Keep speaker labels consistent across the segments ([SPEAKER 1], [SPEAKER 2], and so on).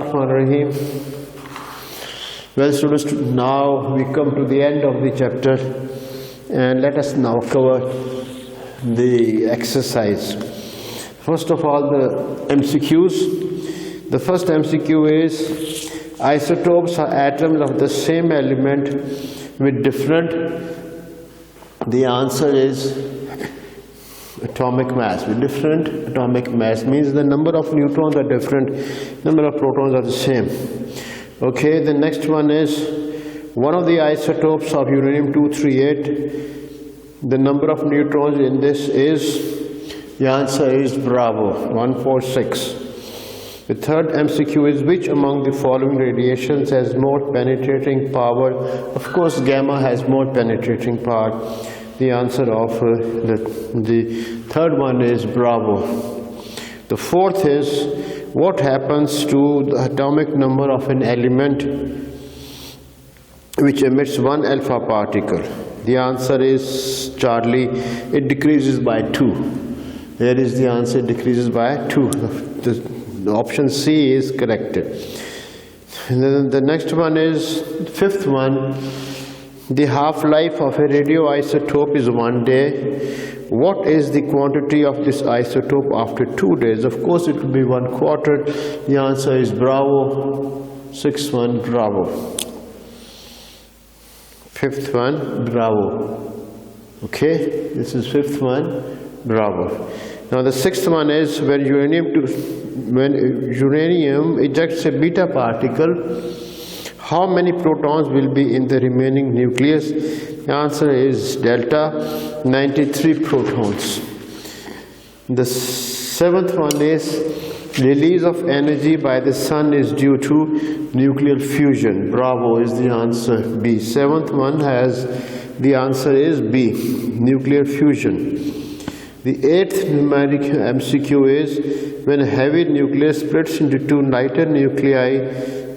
[SPEAKER 1] Rahim. Well, students, now we come to the end of the chapter, and let us now cover the exercise. First of all, the MCQs. The first MCQ is isotopes are atoms of the same element with different. The answer is atomic mass. With different atomic mass means the number of neutrons are different, number of protons are the same. Okay, the next one is one of the isotopes of uranium-238. The number of neutrons in this is, the answer is Bravo, 146. The third MCQ is which among the following radiations has more penetrating power? Of course, gamma has more penetrating power. The answer of the third one is Bravo. The fourth is what happens to the atomic number of an element which emits one alpha particle? The answer is Charlie. It decreases by 2. Here is the answer, it decreases by 2. The option C is correct. And then the next one is, fifth one, the half-life of a radioisotope is 1 day. What is the quantity of this isotope after 2 days? Of course, it will be 1/4. The answer is Bravo. Sixth one, Bravo. Fifth one, Bravo. Okay, this is fifth one, Bravo. Now the sixth one is when uranium ejects a beta particle, how many protons will be in the remaining nucleus? The answer is delta, 93 protons. The seventh one is release of energy by the sun is due to nuclear fusion. Bravo is the answer, B. Seventh one has, the answer is B, nuclear fusion. The eighth numeric MCQ is when a heavy nucleus splits into two lighter nuclei,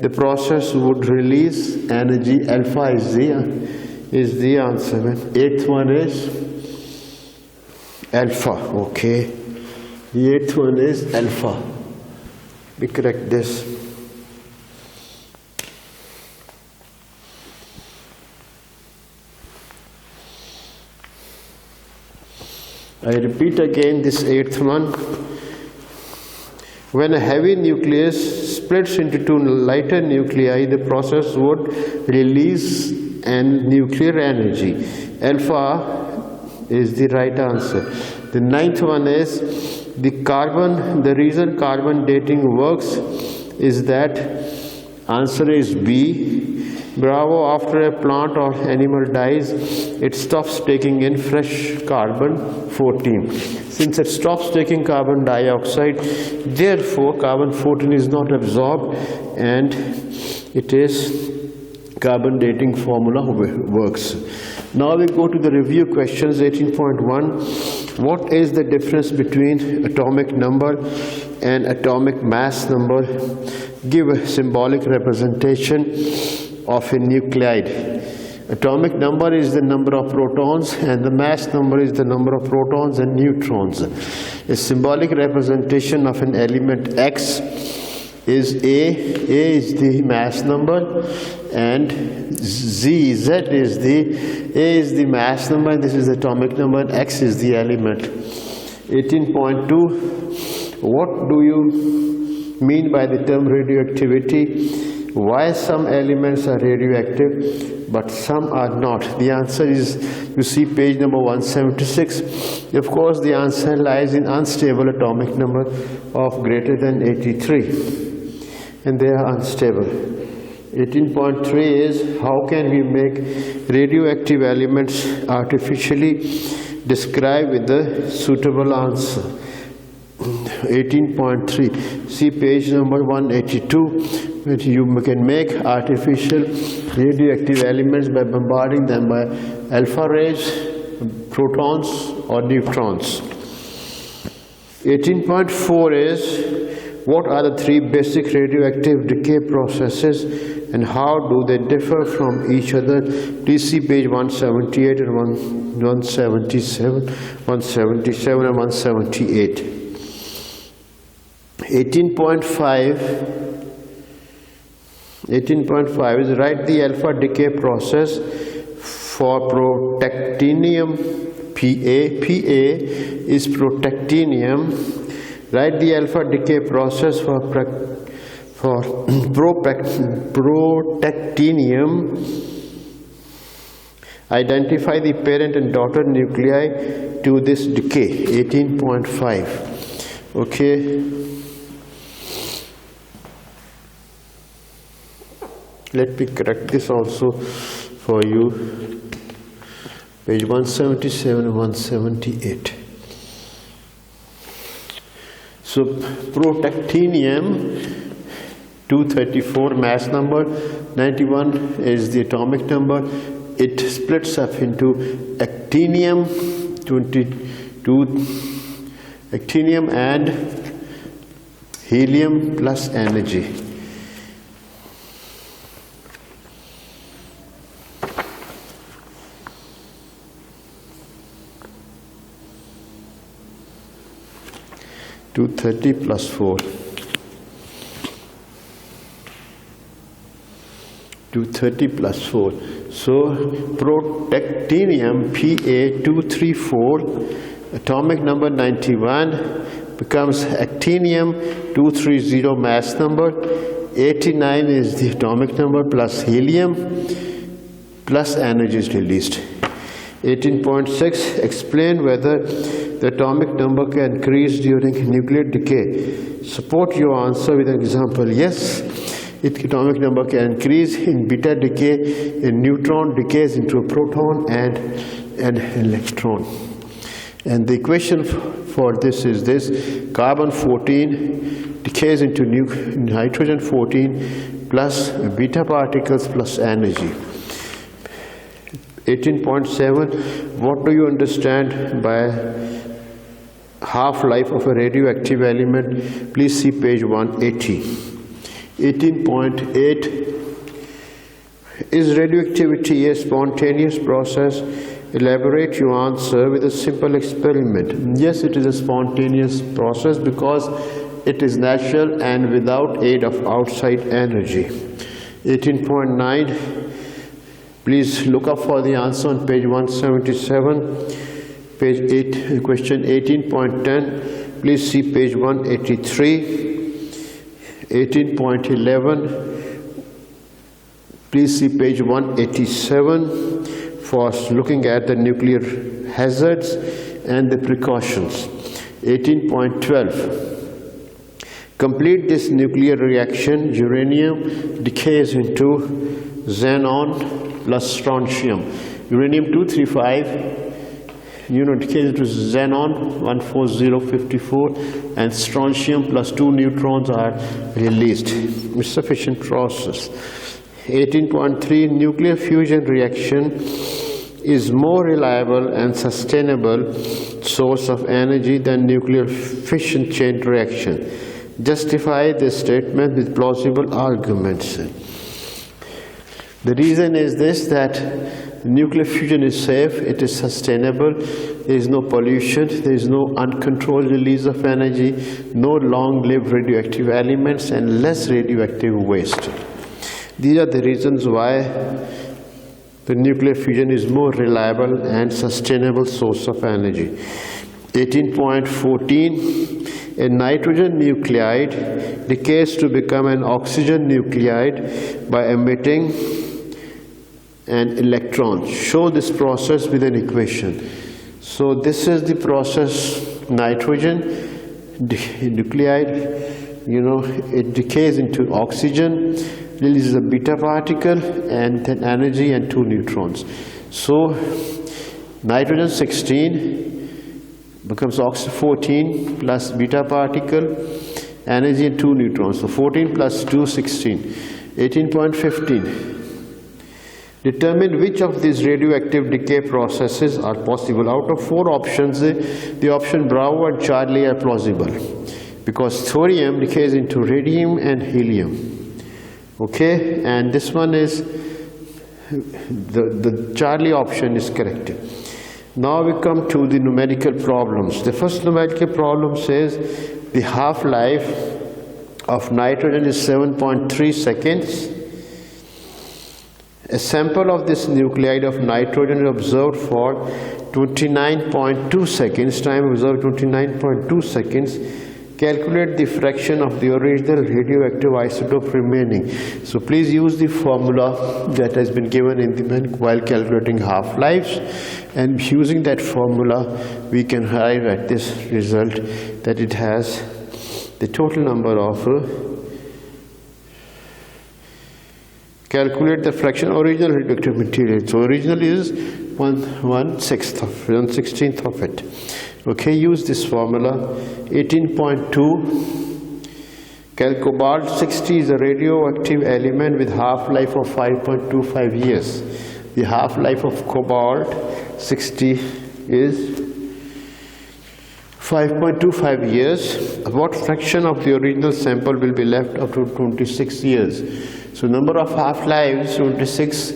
[SPEAKER 1] the process would release energy. Alpha is the answer. Eighth one is alpha. Okay, the eighth one is alpha. We correct this. I repeat again this eighth one. When a heavy nucleus splits into two lighter nuclei, the process would release nuclear energy. Alpha is the right answer. The ninth one is the reason carbon dating works is that answer is B. Bravo, after a plant or animal dies, it stops taking in fresh carbon 14. Since it stops taking carbon dioxide, therefore carbon 14 is not absorbed and it is carbon dating formula works. Now we go to the review questions. 18.1. What is the difference between atomic number and atomic mass number? Give a symbolic representation of a nuclide. Atomic number is the number of protons and the mass number is the number of protons and neutrons. A symbolic representation of an element X is A is the mass number, and Z is the mass number, and this is the atomic number, and X is the element. 18.2. What do you mean by the term radioactivity? Why some elements are radioactive but some are not? The answer is, you see page number 176. Of course, the answer lies in unstable atomic number of greater than 83, and they are unstable. 18.3 is how can we make radioactive elements artificially? Describe with the suitable answer. 18.3. See page number 182. You can make artificial radioactive elements by bombarding them by alpha rays, protons or neutrons. 18.4 is what are the three basic radioactive decay processes and how do they differ from each other? Please see page 178 and 177 and 178. 18.5 18.5 is write the alpha decay process for protactinium Pa. Pa is protactinium. Write the alpha decay process for protactinium. Identify the parent and daughter nuclei to this decay. 18.5. Okay. Let me correct this also for you. Page 177 and 178. So protactinium 234 mass number, 91 is the atomic number. It splits up into actinium 22, actinium and helium plus energy. (230 plus 4). 230 plus 4. So protactinium Pa234, atomic number 91, becomes actinium 230 mass number. 89 is the atomic number plus helium plus energy is released. 18.6 explain whether the atomic number can increase during nuclear decay. Support your answer with an example. Yes, its atomic number can increase in beta decay. A neutron decays into a proton and an electron. And the equation for this is this: carbon 14 decays into nitrogen 14 plus beta particles plus energy. 18.7 what do you understand by half-life of a radioactive element? Please see page 180. 18.8 is radioactivity a spontaneous process? Elaborate your answer with a simple experiment. Yes, it is a spontaneous process because it is natural and without aid of outside energy. 18.9 please look up for the answer on page 177. Page 8, question 18.10. Please see page 183. 18.11. Please see page 187 for looking at the nuclear hazards and the precautions. 18.12. Complete this nuclear reaction. Uranium decays into xenon plus strontium. Uranium-235 decays into xenon 14054 and strontium plus 2 neutrons are released. It's sufficient process. 18.3 nuclear fusion reaction is more reliable and sustainable source of energy than nuclear fission chain reaction. Justify this statement with plausible arguments. The reason is this, that nuclear fusion is safe, it is sustainable, there is no pollution, there is no uncontrolled release of energy, no long-lived radioactive elements, and less radioactive waste. These are the reasons why the nuclear fusion is more reliable and sustainable source of energy. 18.14 a nitrogen nuclide decays to become an oxygen nuclide by emitting an electron. Show this process with an equation. So this is the process: nitrogen nuclide, it decays into oxygen, releases a beta particle and then energy and 2 neutrons. So nitrogen 16 becomes oxygen 14 plus beta particle, energy and 2 neutrons. So 14 plus 2, 16. 18.15 determine which of these radioactive decay processes are possible. Out of 4 options, the option Bravo and Charlie are plausible because thorium decays into radium and helium. Okay, and this one is the Charlie option is correct. Now we come to the numerical problems. The first numerical problem says the half-life of nitrogen is 7.3 seconds. A sample of this nuclide of nitrogen is observed for 29.2 seconds. Time observed 29.2 seconds. Calculate the fraction of the original radioactive isotope remaining. So please use the formula that has been given in the manual while calculating half-lives, and using that formula we can arrive at this result that it has the total number of calculate the fraction original radioactive material. So original is 1/16th of it. Okay, use this formula. 18.2 cobalt 60 is a radioactive element with half-life of 5.25 years. The half-life of cobalt 60 is 5.25 years. What fraction of the original sample will be left after 26 years? So number of half-lives, 26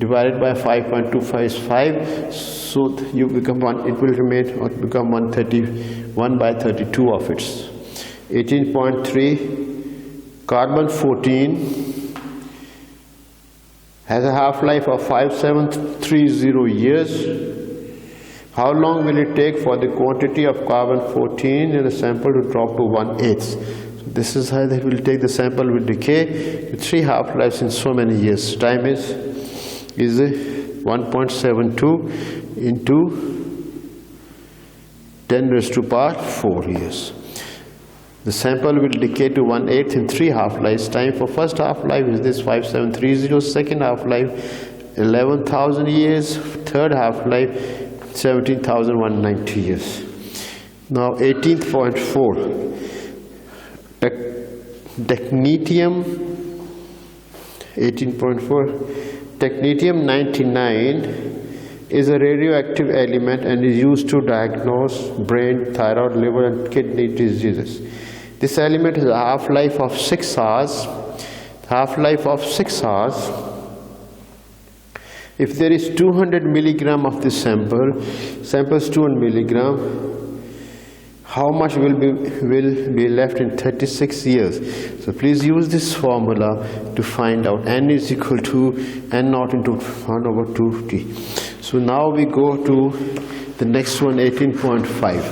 [SPEAKER 1] divided by 5.25 is 5. So you become one, it will remain or become 131 by 32 of its. 18.3 carbon 14 has a half-life of 5730 years. How long will it take for the quantity of carbon 14 in a sample to drop to 1/8? So this is how it will take. The sample will decay to 3 half-lives in so many years. Time is 1.72 into 10 raised to power 4 years. The sample will decay to 1/8 in 3 half-lives. Time for first half-life is this 5730, second half-life 11,000 years, third half-life 17,190 years. Now 18.4 technetium 18.4 technetium-99 is a radioactive element and is used to diagnose brain, thyroid, liver and kidney diseases. This element has a half-life of 6 hours. Half-life of 6 hours. If there is 200 milligram of this samples 200 milligram, how much will be left in 36 years? So please use this formula to find out. N is equal to N naught into 1/2T. So now we go to the next one, 18.5.